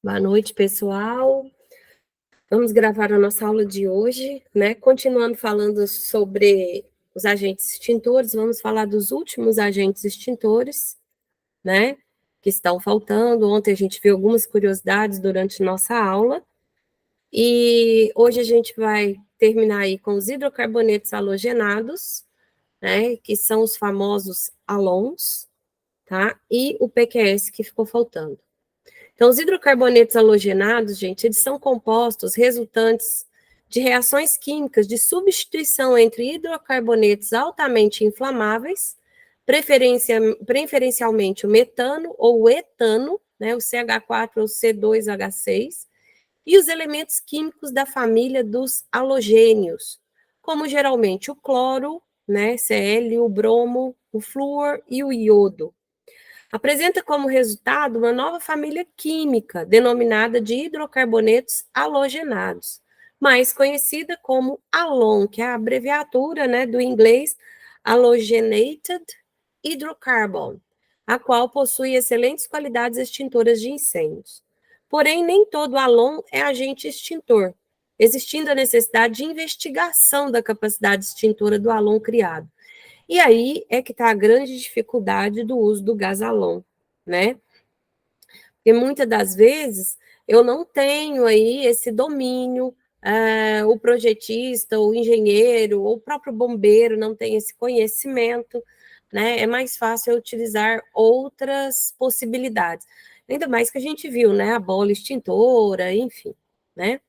Boa noite, pessoal. Vamos gravar a nossa aula de hoje, né? Continuando falando sobre os agentes extintores, vamos falar dos últimos agentes extintores, né? Que estão faltando. Ontem a gente viu algumas curiosidades durante nossa aula. E hoje a gente vai terminar aí com os hidrocarbonetos halogenados, né? Que são os famosos halons, tá? E o PQS que ficou faltando. Então, os hidrocarbonetos halogenados, gente, eles são compostos resultantes de reações químicas de substituição entre hidrocarbonetos altamente inflamáveis, preferencialmente o metano ou o etano, né, o CH4 ou C2H6, e os elementos químicos da família dos halogênios, como geralmente o cloro, né, Cl, o bromo, o flúor e o iodo. Apresenta como resultado uma nova família química, denominada de hidrocarbonetos halogenados, mais conhecida como halon, que é a abreviatura, né, do inglês halogenated hydrocarbon, a qual possui excelentes qualidades extintoras de incêndios. Porém, nem todo halon é agente extintor, existindo a necessidade de investigação da capacidade extintora do halon criado. E aí é que está a grande dificuldade do uso do gás halon, né? Porque muitas das vezes eu não tenho aí esse domínio, o projetista, o engenheiro, ou o próprio bombeiro não tem esse conhecimento, né? É mais fácil eu utilizar outras possibilidades. Ainda mais que a gente viu, né? A bola extintora, enfim, né?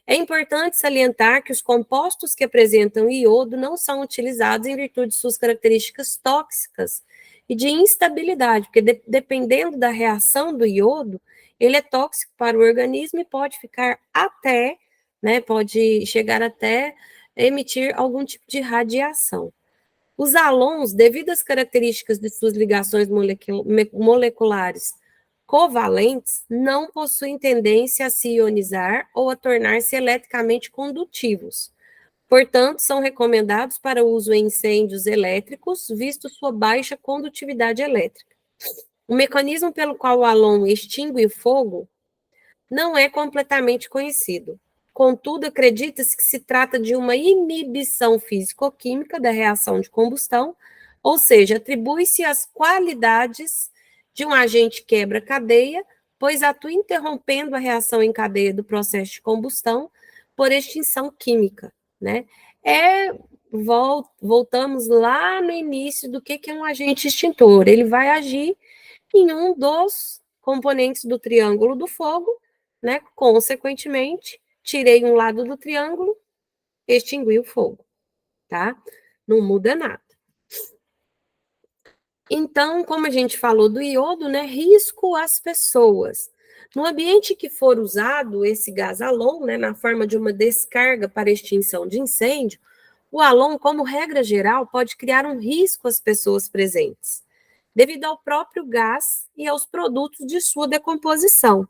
É importante salientar que os compostos que apresentam iodo não são utilizados em virtude de suas características tóxicas e de instabilidade, porque dependendo da reação do iodo, ele é tóxico para o organismo e pode ficar até, né, pode chegar até emitir algum tipo de radiação. Os halons, devido às características de suas ligações moleculares covalentes, não possuem tendência a se ionizar ou a tornar-se eletricamente condutivos. Portanto, são recomendados para uso em incêndios elétricos, visto sua baixa condutividade elétrica. O mecanismo pelo qual o halon extingue o fogo não é completamente conhecido. Contudo, acredita-se que se trata de uma inibição físico-química da reação de combustão, ou seja, atribui-se as qualidades de um agente quebra-cadeia, pois atua interrompendo a reação em cadeia do processo de combustão por extinção química, né? Voltamos lá no início do que é um agente extintor. Ele vai agir em um dos componentes do triângulo do fogo, né? Consequentemente, tirei um lado do triângulo, extingui o fogo, tá? Não muda nada. Então, como a gente falou do iodo, né? Risco às pessoas. No ambiente que for usado esse gás halon, né, na forma de uma descarga para extinção de incêndio, o halon, como regra geral, pode criar um risco às pessoas presentes, devido ao próprio gás e aos produtos de sua decomposição,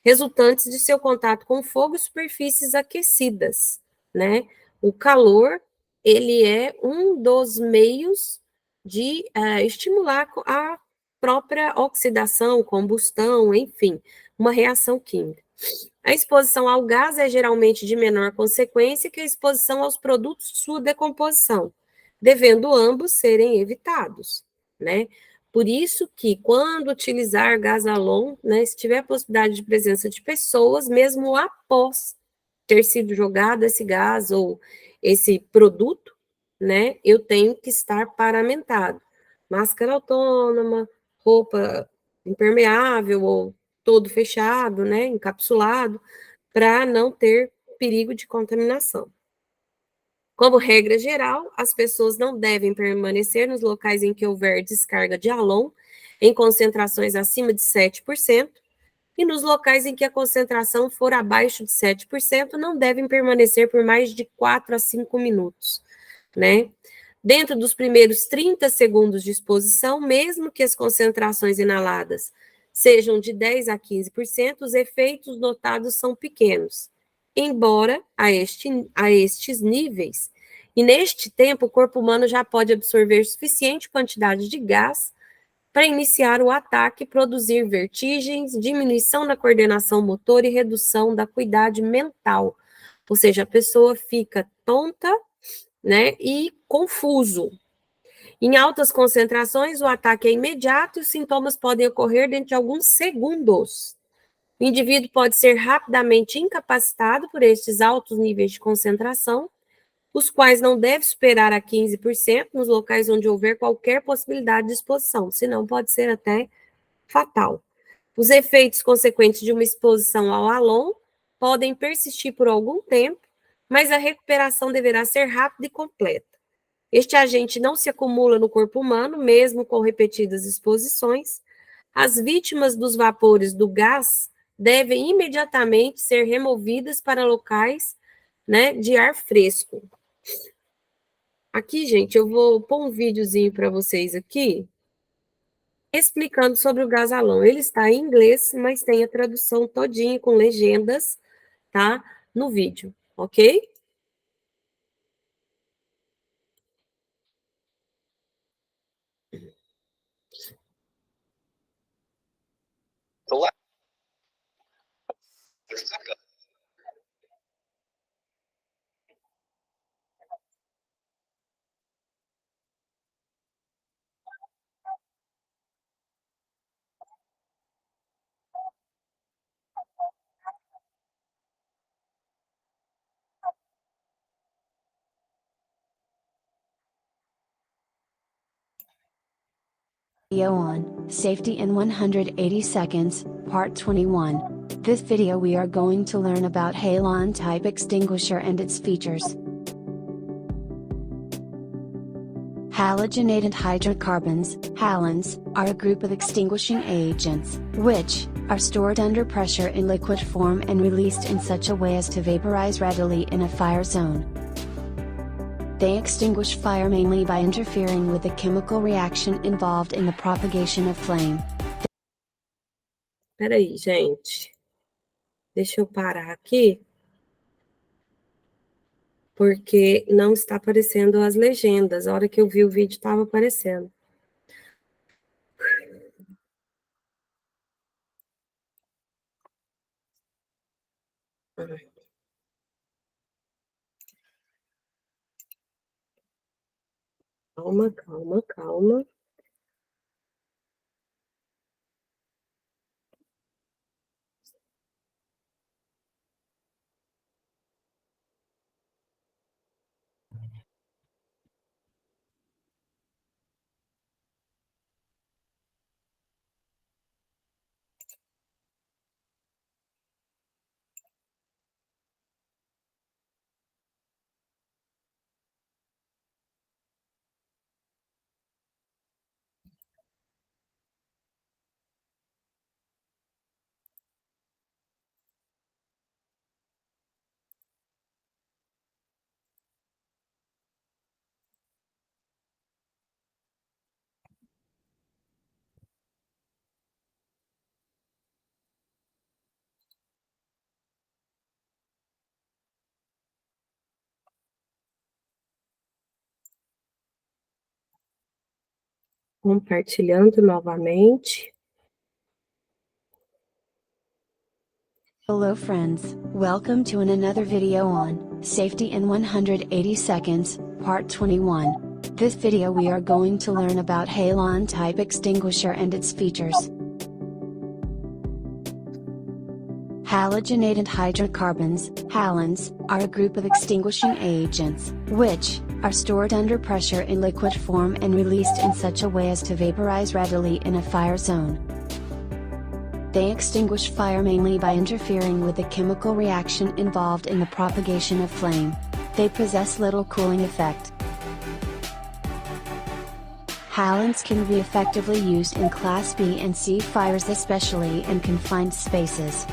resultantes de seu contato com fogo e superfícies aquecidas, né? O calor, ele é um dos meios de estimular a própria oxidação, combustão, enfim, uma reação química. A exposição ao gás é geralmente de menor consequência que a exposição aos produtos de sua decomposição, devendo ambos serem evitados, né? Por isso que, quando utilizar gás halon, né, se tiver a possibilidade de presença de pessoas, mesmo após ter sido jogado esse gás ou esse produto, né, eu tenho que estar paramentado. Máscara autônoma, roupa impermeável ou todo fechado, né, encapsulado, para não ter perigo de contaminação. Como regra geral, as pessoas não devem permanecer nos locais em que houver descarga de halon em concentrações acima de 7%, e nos locais em que a concentração for abaixo de 7%, não devem permanecer por mais de 4 a 5 minutos, né? Dentro dos primeiros 30 segundos de exposição, mesmo que as concentrações inaladas sejam de 10 a 15%, os efeitos notados são pequenos, embora a estes níveis. E neste tempo, o corpo humano já pode absorver suficiente quantidade de gás para iniciar o ataque, produzir vertigens, diminuição da coordenação motora e redução da acuidade mental. Ou seja, a pessoa fica tonta, né, e confuso. Em altas concentrações, o ataque é imediato e os sintomas podem ocorrer dentro de alguns segundos. O indivíduo pode ser rapidamente incapacitado por estes altos níveis de concentração, os quais não devem superar a 15% nos locais onde houver qualquer possibilidade de exposição, senão pode ser até fatal. Os efeitos consequentes de uma exposição ao halon podem persistir por algum tempo, mas a recuperação deverá ser rápida e completa. Este agente não se acumula no corpo humano, mesmo com repetidas exposições. As vítimas dos vapores do gás devem imediatamente ser removidas para locais, né, de ar fresco. Aqui, gente, eu vou pôr um videozinho para vocês aqui, explicando sobre o gás halon. Ele está em inglês, mas tem a tradução todinha com legendas, tá, no vídeo, ok? Video on Safety in 180 Seconds, Part 21. This video we are going to learn about halon type extinguisher and its features. Halogenated hydrocarbons, halons, are a group of extinguishing agents, which are stored under pressure in liquid form and released in such a way as to vaporize readily in a fire zone. They extinguish fire mainly by interfering with the chemical reaction involved in the propagation of flame. Peraí, gente. Deixa eu parar aqui. Porque não está aparecendo as legendas. A hora que eu vi o vídeo, estava aparecendo. Calma, calma, calma. Compartilhando novamente. Hello friends, welcome to another video on Safety in 180 Seconds, Part 21. This video we are going to learn about halon type extinguisher and its features. Halogenated hydrocarbons, halons, are a group of extinguishing agents, which are stored under pressure in liquid form and released in such a way as to vaporize readily in a fire zone. They extinguish fire mainly by interfering with the chemical reaction involved in the propagation of flame. They possess little cooling effect. Halons can be effectively used in Class B and C fires, especially in confined spaces.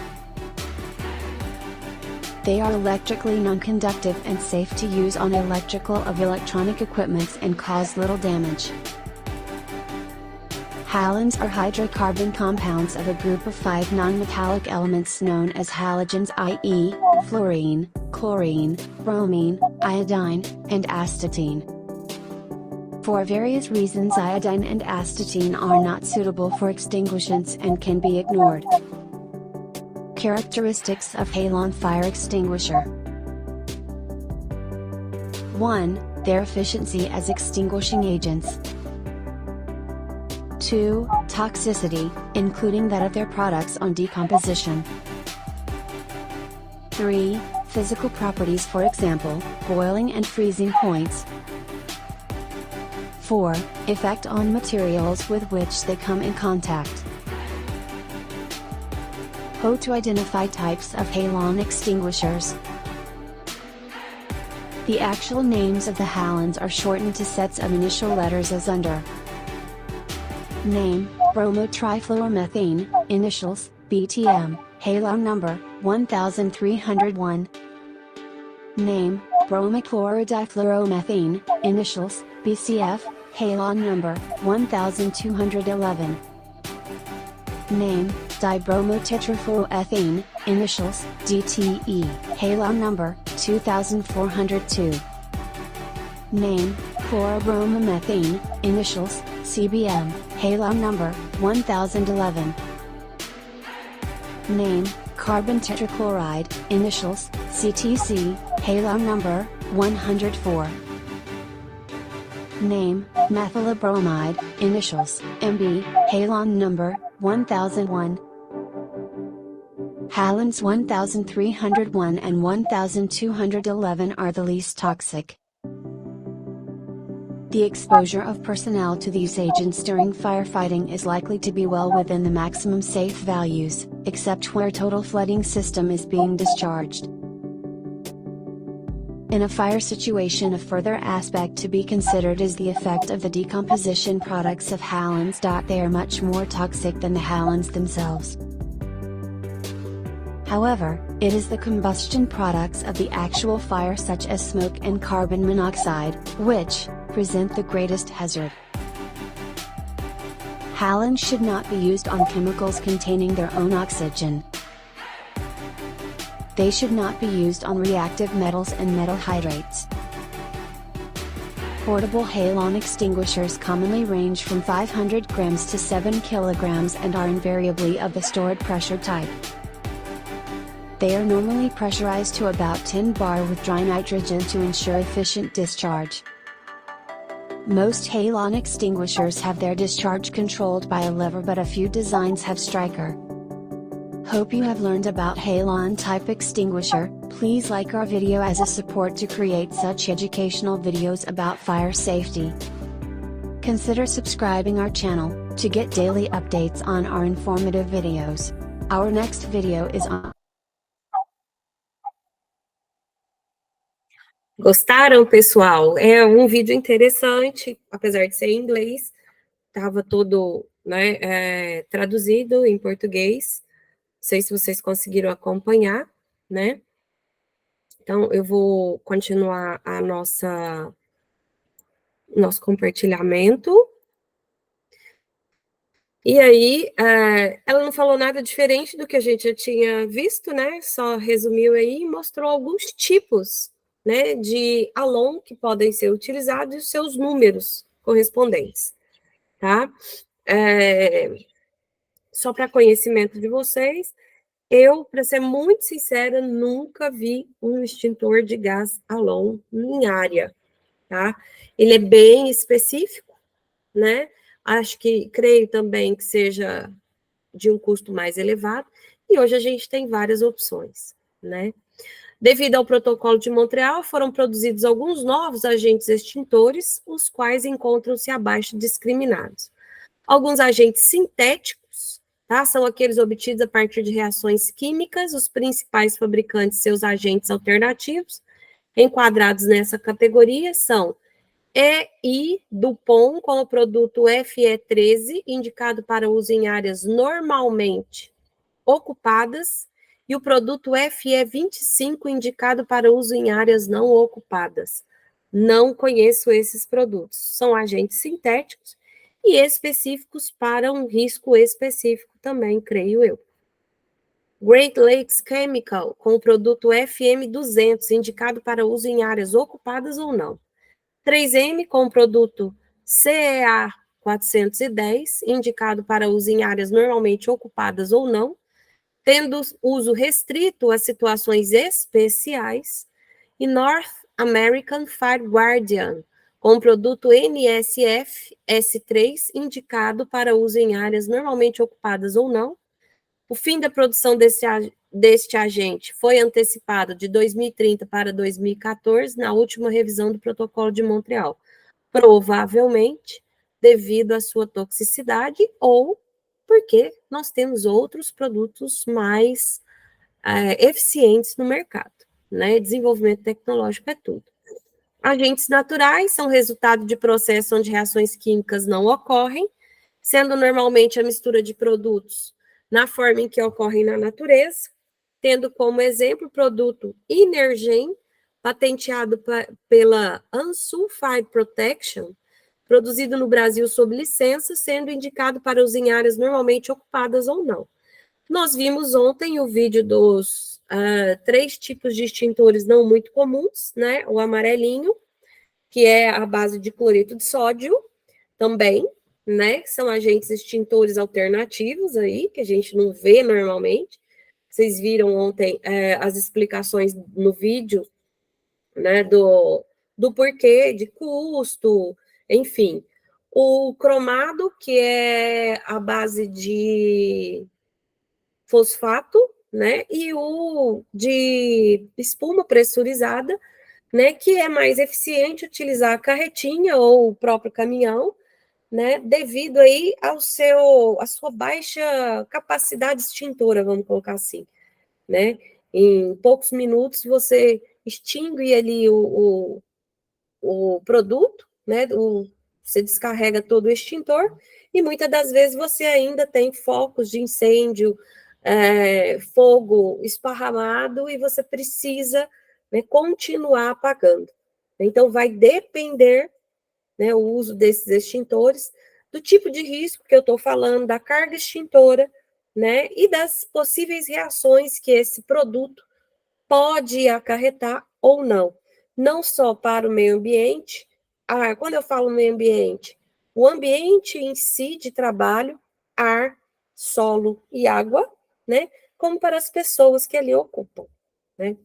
They are electrically non-conductive and safe to use on electrical of electronic equipments and cause little damage. Halons are hydrocarbon compounds of a group of 5 non-metallic elements known as halogens, i.e., fluorine, chlorine, bromine, iodine, and astatine. For various reasons, iodine and astatine are not suitable for extinguishants and can be ignored. Characteristics of Halon fire extinguisher. 1. Their efficiency as extinguishing agents. 2. Toxicity, including that of their products on decomposition. 3. Physical properties, for example, boiling and freezing points. 4. Effect on materials with which they come in contact. How to identify types of halon extinguishers. The actual names of the halons are shortened to sets of initial letters as under. Name, bromotrifluoromethane, initials, BTM, halon number, 1301. Name, bromochlorodigfluoromethane, initials, BCF, halon number, 1211. Name, dibromotetrafluoroethane, initials, DTE, halon number, 2402. Name, chlorobromomethane, initials, CBM, halon number, 1011. Name, carbon tetrachloride, initials, CTC, halon number, 104. Name, methylobromide, initials, MB, halon number, 1001. Halons 1301 and 1211 are the least toxic. The exposure of personnel to these agents during firefighting is likely to be well within the maximum safe values, except where total flooding system is being discharged. In a fire situation, a further aspect to be considered is the effect of the decomposition products of halons. They are much more toxic than the halons themselves. However, it is the combustion products of the actual fire, such as smoke and carbon monoxide, which present the greatest hazard. Halons should not be used on chemicals containing their own oxygen. They should not be used on reactive metals and metal hydrates. Portable halon extinguishers commonly range from 500 grams to 7 kilograms and are invariably of the stored pressure type. They are normally pressurized to about 10 bar with dry nitrogen to ensure efficient discharge. Most halon extinguishers have their discharge controlled by a lever, but a few designs have striker. Hope you have learned about halon type extinguisher. Please like our video as a support to create such educational videos about fire safety. Consider subscribing our channel to get daily updates on our informative videos. Our next video is on. Gostaram, pessoal? É um vídeo interessante, apesar de ser em inglês, estava todo, né, traduzido em português. Não sei se vocês conseguiram acompanhar, né? Então, eu vou continuar nosso compartilhamento. E aí, ela não falou nada diferente do que a gente já tinha visto, né? Só resumiu aí e mostrou alguns tipos, né, de halon que podem ser utilizados e os seus números correspondentes, tá? Só para conhecimento de vocês, eu, para ser muito sincera, nunca vi um extintor de gás halon em área, tá? Ele é bem específico, né? Creio também que seja de um custo mais elevado, e hoje a gente tem várias opções, né? Devido ao Protocolo de Montreal, foram produzidos alguns novos agentes extintores, os quais encontram-se abaixo discriminados. Alguns agentes sintéticos, tá? São aqueles obtidos a partir de reações químicas, os principais fabricantes, seus agentes alternativos, enquadrados nessa categoria, são EI Dupont, com o produto FE13, indicado para uso em áreas normalmente ocupadas, e o produto FE25, indicado para uso em áreas não ocupadas. Não conheço esses produtos. São agentes sintéticos e específicos para um risco específico também, creio eu. Great Lakes Chemical, com o produto FM200, indicado para uso em áreas ocupadas ou não. 3M, com o produto CEA 410, indicado para uso em áreas normalmente ocupadas ou não, tendo uso restrito a situações especiais, e North American Fire Guardian, com produto NSF S3, indicado para uso em áreas normalmente ocupadas ou não. O fim da produção deste agente foi antecipado de 2030 para 2014, na última revisão do Protocolo de Montreal, provavelmente devido à sua toxicidade ou porque nós temos outros produtos mais eficientes no mercado, né? Desenvolvimento tecnológico é tudo. Agentes naturais são resultado de processos onde reações químicas não ocorrem, sendo normalmente a mistura de produtos na forma em que ocorrem na natureza, tendo como exemplo o produto Inergen, patenteado pela Unsulfide Protection, produzido no Brasil sob licença, sendo indicado para usar em áreas normalmente ocupadas ou não. Nós vimos ontem o vídeo dos 3 tipos de extintores não muito comuns, né? O amarelinho, que é a base de cloreto de sódio, também, né? São agentes extintores alternativos aí, que a gente não vê normalmente. Vocês viram ontem as explicações no vídeo, né? Do porquê, de custo, enfim. O cromado, que é a base de fosfato, né? E o de espuma pressurizada, né? Que é mais eficiente utilizar a carretinha ou o próprio caminhão, né? Devido aí à sua baixa capacidade extintora, vamos colocar assim, né? Em poucos minutos você extingue ali o produto, né? Você descarrega todo o extintor e muitas das vezes você ainda tem focos de incêndio, fogo esparramado e você precisa, né, continuar apagando. Então, vai depender, né, o uso desses extintores, do tipo de risco que eu estou falando, da carga extintora, né, e das possíveis reações que esse produto pode acarretar ou não. Não só para o meio ambiente, quando eu falo meio ambiente, o ambiente em si de trabalho, ar, solo e água, né? Como para as pessoas que ali ocupam, né?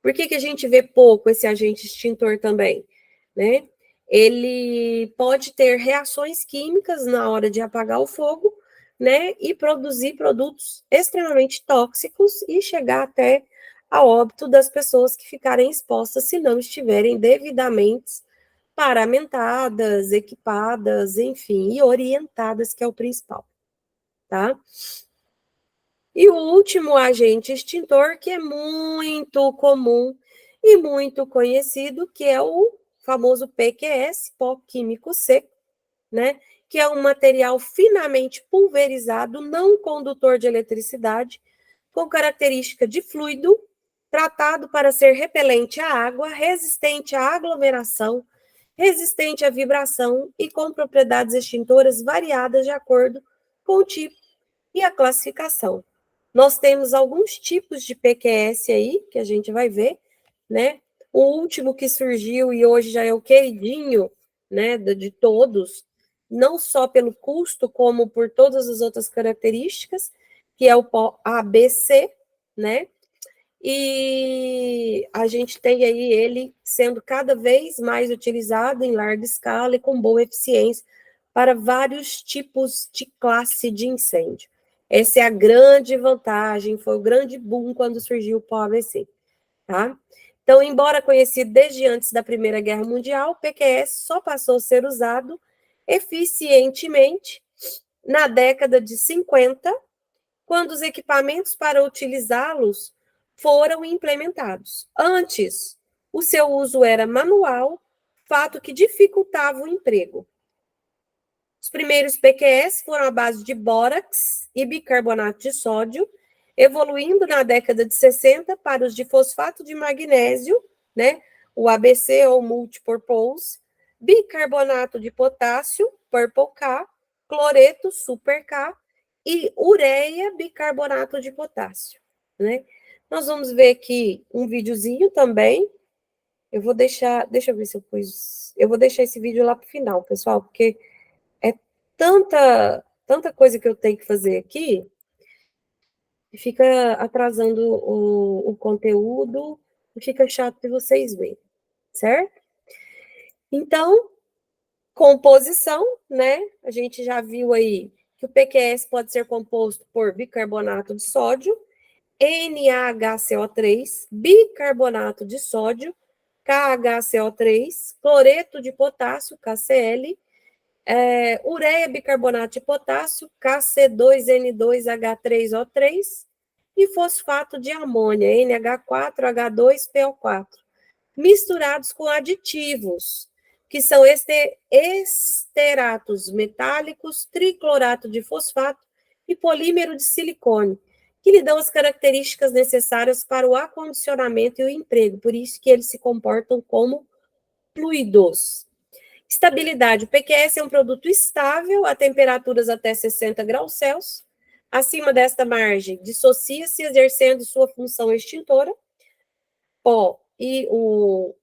Por que a gente vê pouco esse agente extintor também, né? Ele pode ter reações químicas na hora de apagar o fogo, né? E produzir produtos extremamente tóxicos e chegar até a óbito das pessoas que ficarem expostas se não estiverem devidamente paramentadas, equipadas, enfim, e orientadas, que é o principal, tá? E o último agente extintor, que é muito comum e muito conhecido, que é o famoso PQS, pó químico seco, né? Que é um material finamente pulverizado, não condutor de eletricidade, com característica de fluido, tratado para ser repelente à água, resistente à aglomeração, resistente à vibração e com propriedades extintoras variadas de acordo com o tipo e a classificação. Nós temos alguns tipos de PQS aí, que a gente vai ver, né? O último que surgiu e hoje já é o queridinho, né, de todos, não só pelo custo, como por todas as outras características, que é o pó ABC, né? E a gente tem aí ele sendo cada vez mais utilizado em larga escala e com boa eficiência para vários tipos de classe de incêndio. Essa é a grande vantagem, foi o grande boom quando surgiu o pó ABC, tá? Então, embora conhecido desde antes da Primeira Guerra Mundial, o PQS só passou a ser usado eficientemente na década de 50, quando os equipamentos para utilizá-los foram implementados. Antes, o seu uso era manual, fato que dificultava o emprego. Os primeiros PQS foram à base de bórax e bicarbonato de sódio, evoluindo na década de 60 para os de fosfato de magnésio, né, o ABC ou multipurpose, bicarbonato de potássio, Purple K, cloreto, Super K, e ureia, bicarbonato de potássio, né? Nós vamos ver aqui um videozinho também, Eu vou deixar, deixa eu ver se eu pus, eu vou deixar esse vídeo lá para o final, pessoal, porque é tanta coisa que eu tenho que fazer aqui, e fica atrasando o conteúdo, e fica chato de vocês verem, certo? Então, composição, né? A gente já viu aí que o PQS pode ser composto por bicarbonato de sódio, NaHCO3, bicarbonato de sódio, KHCO3, cloreto de potássio, KCl, ureia bicarbonato de potássio, KC2N2H3O3 e fosfato de amônia, NH4H2PO4, misturados com aditivos, que são esteratos metálicos, triclorato de fosfato e polímero de silicone, que lhe dão as características necessárias para o acondicionamento e o emprego, por isso que eles se comportam como fluidos. Estabilidade. O PQS é um produto estável a temperaturas até 60 graus Celsius. Acima desta margem, dissocia-se, exercendo sua função extintora. Pó e o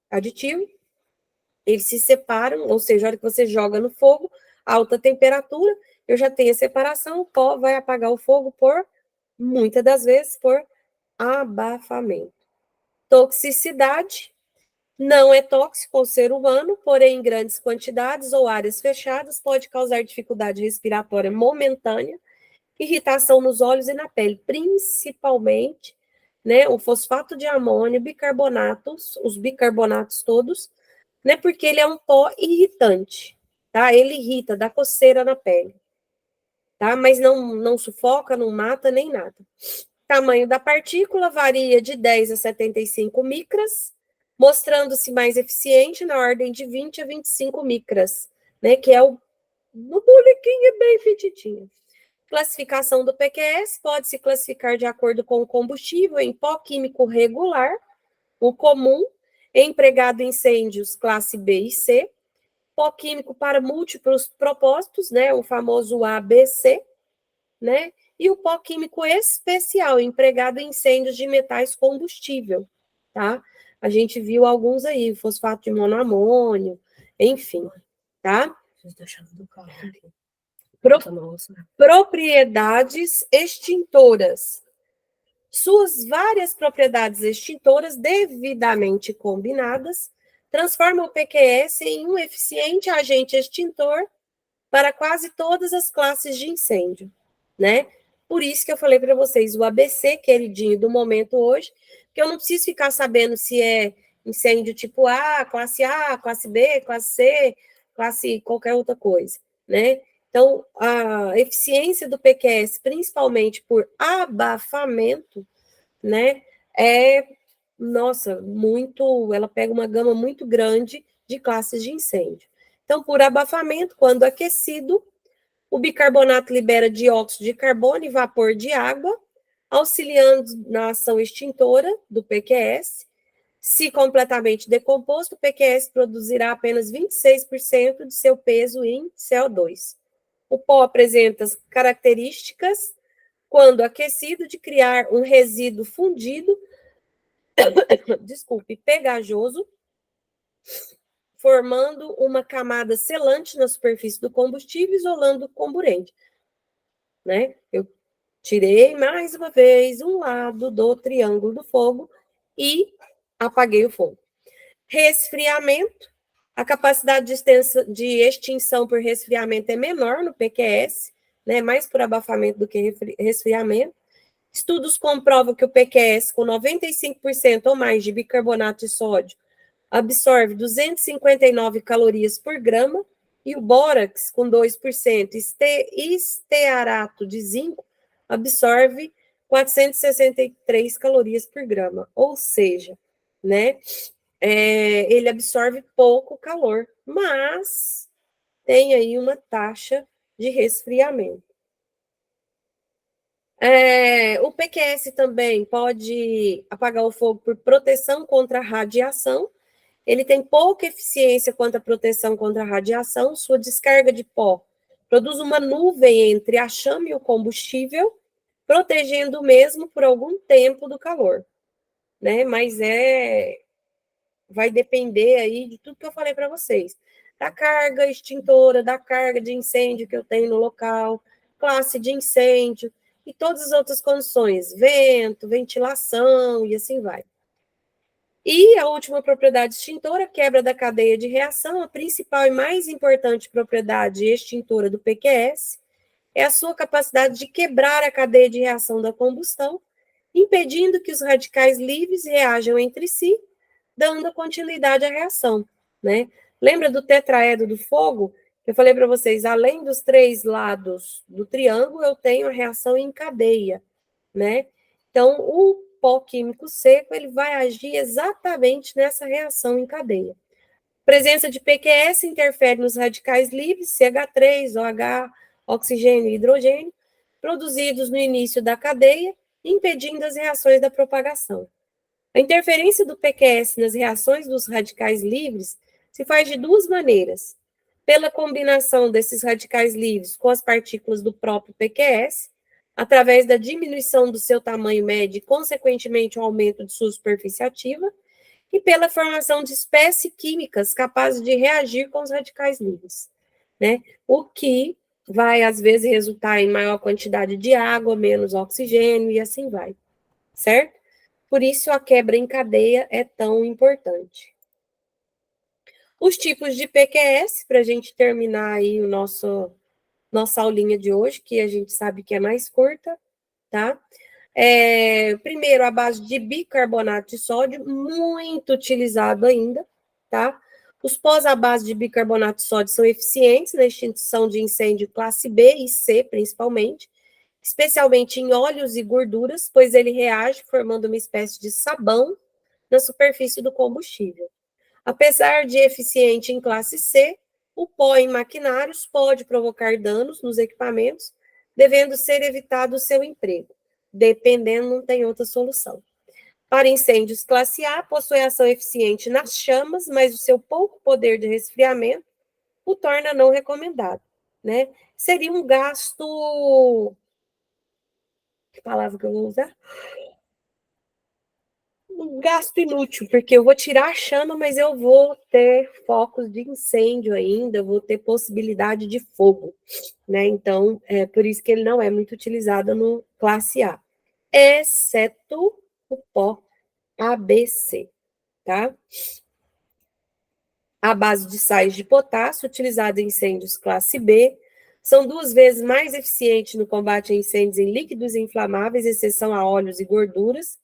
aditivo, eles se separam, ou seja, a hora que você joga no fogo, alta temperatura, eu já tenho a separação, o pó vai apagar o fogo muitas das vezes, por abafamento. Toxicidade. Não é tóxico ao ser humano, porém, em grandes quantidades ou áreas fechadas, pode causar dificuldade respiratória momentânea, irritação nos olhos e na pele, principalmente, né, o fosfato de amônio, bicarbonatos, os bicarbonatos todos, né, porque ele é um pó irritante, tá? Ele irrita, dá coceira na pele, tá? Mas não sufoca, não mata, nem nada. Tamanho da partícula varia de 10 a 75 micras, mostrando-se mais eficiente na ordem de 20 a 25 micras, né, que é o bonequinho bem petitinho. Classificação do PQS pode se classificar de acordo com o combustível em pó químico regular, o comum, empregado em incêndios classe B e C, pó químico para múltiplos propósitos, né, o famoso ABC, né, e o pó químico especial, empregado em incêndios de metais combustível, tá? A gente viu alguns aí, fosfato de monoamônio, enfim, tá? Propriedades extintoras. Suas várias propriedades extintoras, devidamente combinadas, transformam o PQS em um eficiente agente extintor para quase todas as classes de incêndio, né? Por isso que eu falei para vocês, o ABC, queridinho do momento hoje, que eu não preciso ficar sabendo se é incêndio tipo A, classe B, classe C, classe qualquer outra coisa, né? Então, a eficiência do PQS, principalmente por abafamento, né, nossa, ela pega uma gama muito grande de classes de incêndio. Então, por abafamento, quando aquecido, o bicarbonato libera dióxido de carbono e vapor de água, auxiliando na ação extintora do PQS. Se completamente decomposto, o PQS produzirá apenas 26% de seu peso em CO2. O pó apresenta as características, quando aquecido, de criar um resíduo fundido, pegajoso, formando uma camada selante na superfície do combustível, isolando o comburente. Né? Eu tirei mais uma vez um lado do triângulo do fogo e apaguei o fogo. Resfriamento. A capacidade de extinção por resfriamento é menor no PQS, né? Mais por abafamento do que resfriamento. Estudos comprovam que o PQS, com 95% ou mais de bicarbonato de sódio, absorve 259 calorias por grama, e o bórax, com 2%, estearato de zinco, absorve 463 calorias por grama. Ou seja, né, ele absorve pouco calor, mas tem aí uma taxa de resfriamento. O PQS também pode apagar o fogo por proteção contra a radiação. Ele tem pouca eficiência quanto à proteção contra a radiação. Sua descarga de pó produz uma nuvem entre a chama e o combustível, protegendo o mesmo por algum tempo do calor, né? Mas vai depender aí de tudo que eu falei para vocês. Da carga extintora, da carga de incêndio que eu tenho no local, classe de incêndio e todas as outras condições, vento, ventilação e assim vai. E a última propriedade extintora, quebra da cadeia de reação, a principal e mais importante propriedade extintora do PQS é a sua capacidade de quebrar a cadeia de reação da combustão, impedindo que os radicais livres reajam entre si, dando continuidade à reação, né? Lembra do tetraedro do fogo? Eu falei para vocês, além dos 3 lados do triângulo, eu tenho a reação em cadeia, né? Então, o pó químico seco, ele vai agir exatamente nessa reação em cadeia. Presença de PQS interfere nos radicais livres, CH3, OH, oxigênio e hidrogênio, produzidos no início da cadeia, impedindo as reações da propagação. A interferência do PQS nas reações dos radicais livres se faz de 2 maneiras. Pela combinação desses radicais livres com as partículas do próprio PQS, através da diminuição do seu tamanho médio e, consequentemente, o aumento de sua superfície ativa, e pela formação de espécies químicas capazes de reagir com os radicais livres, né? O que vai, às vezes, resultar em maior quantidade de água, menos oxigênio e assim vai, certo? Por isso, a quebra em cadeia é tão importante. Os tipos de PQS, para a gente terminar aí nossa aulinha de hoje, que a gente sabe que é mais curta, tá? Primeiro, a base de bicarbonato de sódio, muito utilizado ainda, tá? Os pós à base de bicarbonato de sódio são eficientes na extinção de incêndio classe B e C, principalmente, especialmente em óleos e gorduras, pois ele reage formando uma espécie de sabão na superfície do combustível. Apesar de eficiente em classe C, o pó em maquinários pode provocar danos nos equipamentos, devendo ser evitado o seu emprego. Dependendo, não tem outra solução. Para incêndios classe A, possui ação eficiente nas chamas, mas o seu pouco poder de resfriamento o torna não recomendado, né? Seria um gasto... Que palavra que eu vou usar? Um gasto inútil, porque eu vou tirar a chama, mas eu vou ter focos de incêndio ainda, eu vou ter possibilidade de fogo, né? Então, é por isso que ele não é muito utilizado no classe A, exceto o pó ABC, tá? A base de sais de potássio, utilizada em incêndios classe B, são 2 vezes mais eficientes no combate a incêndios em líquidos inflamáveis, exceção a óleos e gorduras,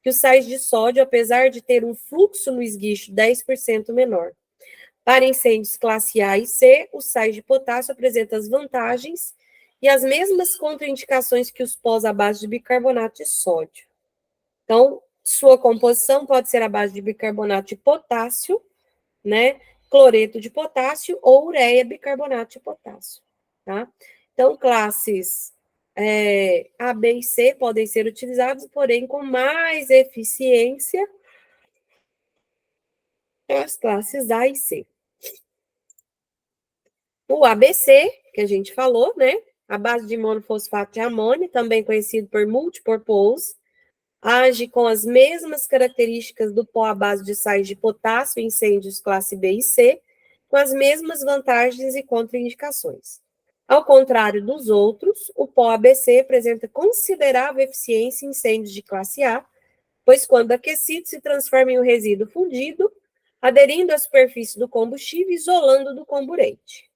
que os sais de sódio, apesar de ter um fluxo no esguicho 10% menor. Para incêndios classe A e C, os sais de potássio apresentam as vantagens e as mesmas contraindicações que os pós à base de bicarbonato de sódio. Então, sua composição pode ser à base de bicarbonato de potássio, né, cloreto de potássio ou ureia bicarbonato de potássio, tá? Então, classes A, B e C podem ser utilizados, porém com mais eficiência as classes A e C. O ABC, que a gente falou, né? A base de monofosfato de amônio, também conhecido por multipurpose, age com as mesmas características do pó à base de sais de potássio em incêndios classe B e C, com as mesmas vantagens e contraindicações. Ao contrário dos outros, o pó ABC apresenta considerável eficiência em incêndios de classe A, pois quando aquecido se transforma em um resíduo fundido, aderindo à superfície do combustível e isolando do comburente.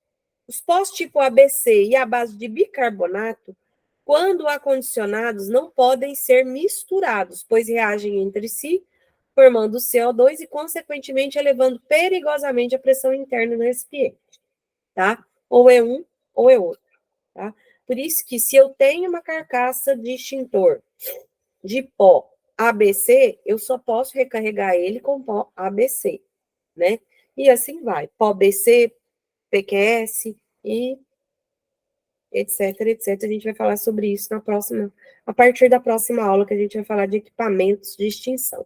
Os pós tipo ABC e a base de bicarbonato, quando acondicionados, não podem ser misturados, pois reagem entre si, formando CO2 e, consequentemente, elevando perigosamente a pressão interna no recipiente, tá? Ou é um ou é outro, tá? Por isso que, se eu tenho uma carcaça de extintor de pó ABC, eu só posso recarregar ele com pó ABC, né? E assim vai, pó BC, PQS e etc, etc. A gente vai falar sobre isso a partir da próxima aula, que a gente vai falar de equipamentos de extinção.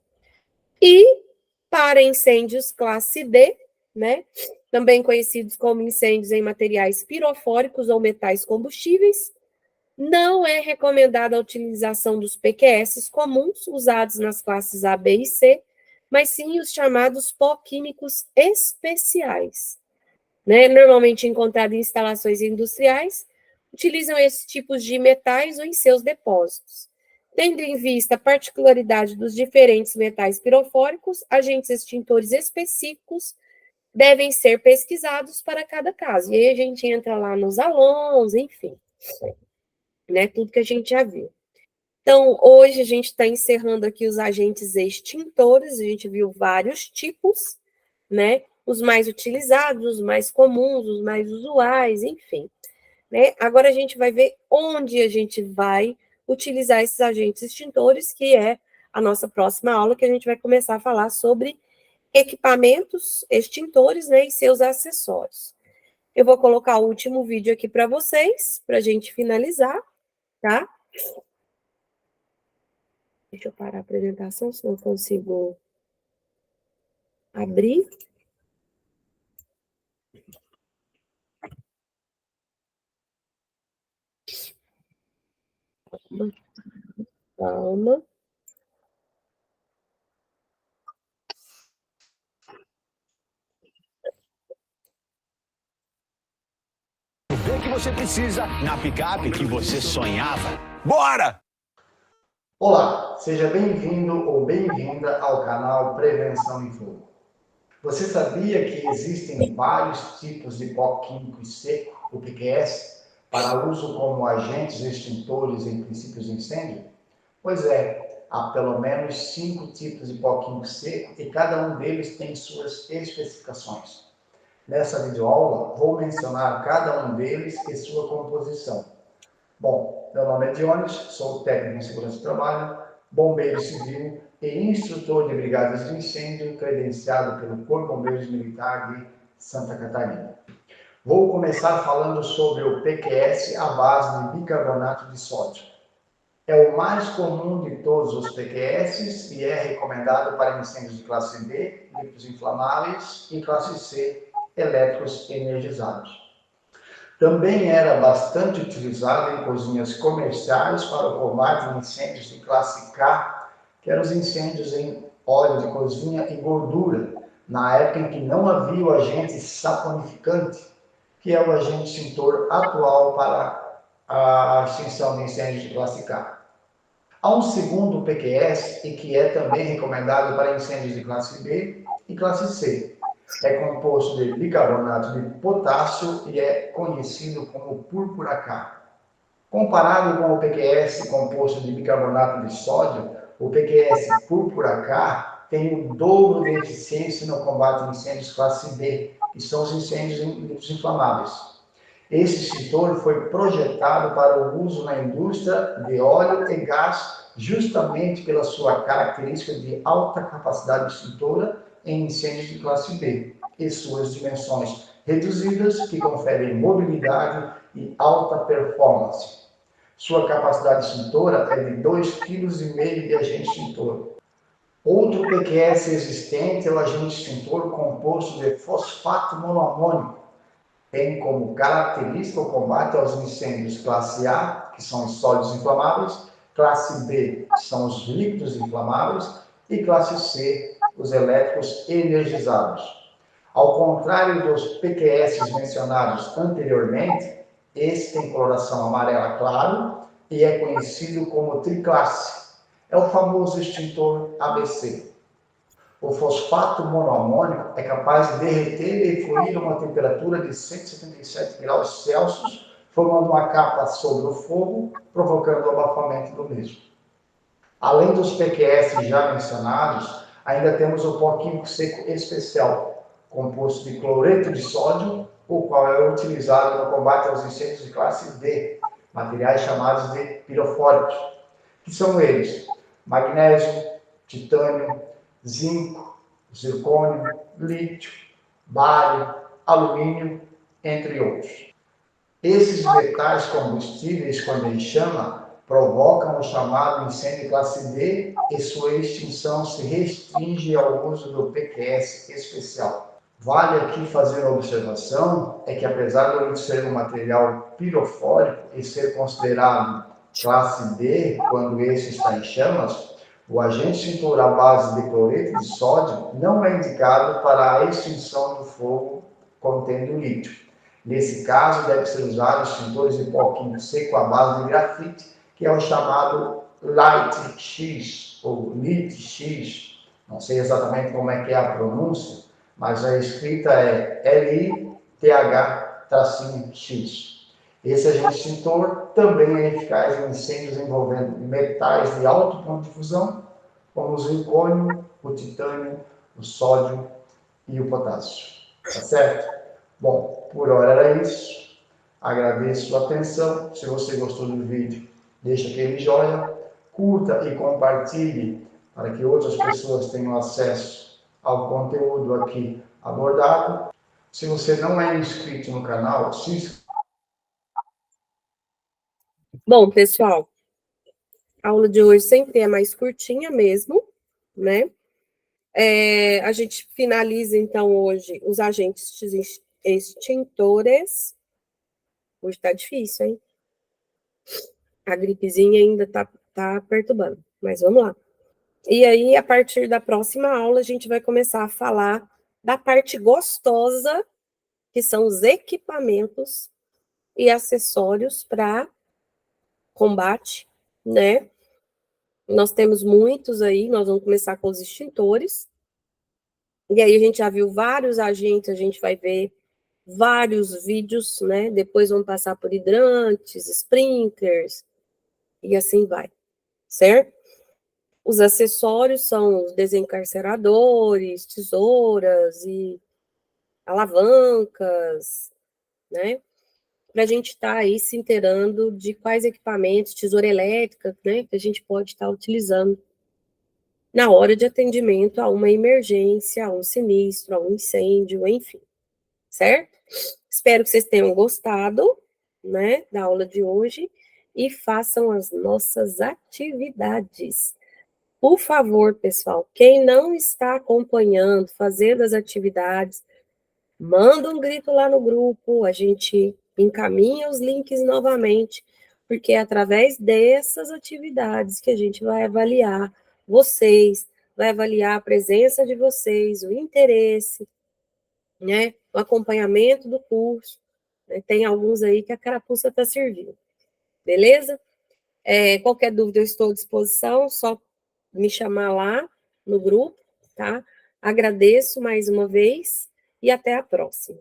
E para incêndios classe D, né, também conhecidos como incêndios em materiais pirofóricos ou metais combustíveis, não é recomendada a utilização dos PQS comuns usados nas classes A, B e C, mas sim os chamados pó químicos especiais, né? Normalmente encontrados em instalações industriais, utilizam esses tipos de metais ou em seus depósitos. Tendo em vista a particularidade dos diferentes metais pirofóricos, agentes extintores específicos devem ser pesquisados para cada caso. E aí a gente entra lá nos alons, enfim, né? Tudo que a gente já viu. Então, hoje a gente está encerrando aqui os agentes extintores, a gente viu vários tipos, né? Os mais utilizados, os mais comuns, os mais usuais, enfim. Né? Agora a gente vai ver onde a gente vai utilizar esses agentes extintores, que é a nossa próxima aula, que a gente vai começar a falar sobre equipamentos extintores, né, e seus acessórios. Eu vou colocar o último vídeo aqui para vocês, para a gente finalizar, tá? Deixa eu parar a apresentação, se não consigo abrir. Calma. O que você precisa na picape que você sonhava. Bora! Olá, seja bem-vindo ou bem-vinda ao canal Prevenção em Fogo. Você sabia que existem vários tipos de pó químico seco, o PQS, para uso como agentes extintores em princípios de incêndio? Pois é, há pelo menos 5 tipos de pó químico seco e cada um deles tem suas especificações. Nessa videoaula, vou mencionar cada um deles e sua composição. Bom, meu nome é Dionis, sou técnico em segurança do trabalho, bombeiro civil e instrutor de brigadas de incêndio credenciado pelo Corpo de Bombeiros Militar de Santa Catarina. Vou começar falando sobre o PQS à base de bicarbonato de sódio. É o mais comum de todos os PQS e é recomendado para incêndios de classe B, líquidos inflamáveis, e classe C, elétricos energizados. Também era bastante utilizado em cozinhas comerciais para o combate de incêndios de classe K, que eram os incêndios em óleo de cozinha e gordura, na época em que não havia o agente saponificante, que é o agente extintor atual para a extinção de incêndios de classe K. Há um segundo PQS e que é também recomendado para incêndios de classe B e classe C. É composto de bicarbonato de potássio e é conhecido como púrpura K. Comparado com o PQS composto de bicarbonato de sódio, o PQS púrpura K tem o dobro de eficiência no combate a incêndios classe B, que são os incêndios em líquidos inflamáveis. Esse extintor foi projetado para o uso na indústria de óleo e gás, justamente pela sua característica de alta capacidade extintora em incêndios de classe B e suas dimensões reduzidas que conferem mobilidade e alta performance. Sua capacidade extintora é de 2,5 kg de agente extintor. Outro PQS existente é o agente extintor composto de fosfato monoamônico. Tem como característica o combate aos incêndios classe A, que são os sólidos inflamáveis, classe B, que são os líquidos inflamáveis, e classe C, os elétricos energizados. Ao contrário dos PQS mencionados anteriormente, esse tem coloração amarela claro e é conhecido como triclasse. É o famoso extintor ABC. O fosfato monoamônico é capaz de derreter e fluir a uma temperatura de 177 graus Celsius, formando uma capa sobre o fogo, provocando o abafamento do mesmo. Além dos PQS já mencionados, ainda temos o pó químico seco especial, composto de cloreto de sódio, o qual é utilizado no combate aos incêndios de classe D, materiais chamados de pirofóricos, que são eles: magnésio, titânio, zinco, zircônio, lítio, bário, alumínio, entre outros. Esses metais combustíveis, quando em chama, provocam o chamado incêndio de classe D e sua extinção se restringe ao uso do PQS especial. Vale aqui fazer uma observação, é que apesar de ele ser um material pirofórico e ser considerado classe B, quando esse está em chamas, O agente extintor à base de cloreto de sódio não é indicado para a extinção do fogo contendo lítio. Nesse caso, deve ser usado extintores de pó químico seco à base de grafite, que é o chamado Light X, ou Lit X. Não sei exatamente como é que é a pronúncia, mas a escrita é LITH-X. Esse agente extintor também é eficaz em incêndios envolvendo metais de alto ponto de fusão, como o zircônio, o titânio, o sódio e o potássio. Tá certo? Bom, por hora era isso. Agradeço sua atenção. Se você gostou do vídeo, deixa aquele joinha, curta e compartilhe para que outras pessoas tenham acesso ao conteúdo aqui abordado. Se você não é inscrito no canal, se inscreva. Bom, pessoal, a aula de hoje sempre é mais curtinha mesmo, né? A gente finaliza, então, hoje os agentes extintores. Hoje tá difícil, hein? A gripezinha ainda tá perturbando, mas vamos lá. E aí, a partir da próxima aula, a gente vai começar a falar da parte gostosa, que são os equipamentos e acessórios para combate, né? Nós temos muitos aí, nós vamos começar com os extintores. E aí a gente já viu vários agentes, a gente vai ver vários vídeos, né? Depois vamos passar por hidrantes, sprinklers, e assim vai, certo? Os acessórios são os desencarceradores, tesouras e alavancas, né? Para a gente estar aí se inteirando de quais equipamentos, tesoura elétrica, né? Que a gente pode estar utilizando na hora de atendimento a uma emergência, a um sinistro, a um incêndio, enfim, certo? Espero que vocês tenham gostado, né, da aula de hoje e façam as nossas atividades. Por favor, pessoal, quem não está acompanhando, fazendo as atividades, manda um grito lá no grupo, a gente encaminha os links novamente, porque é através dessas atividades que a gente vai avaliar vocês, vai avaliar a presença de vocês, o interesse, né, o acompanhamento do curso, né, tem alguns aí que a carapuça está servindo, beleza? Qualquer dúvida eu estou à disposição, só me chamar lá no grupo, tá? Agradeço mais uma vez e até a próxima.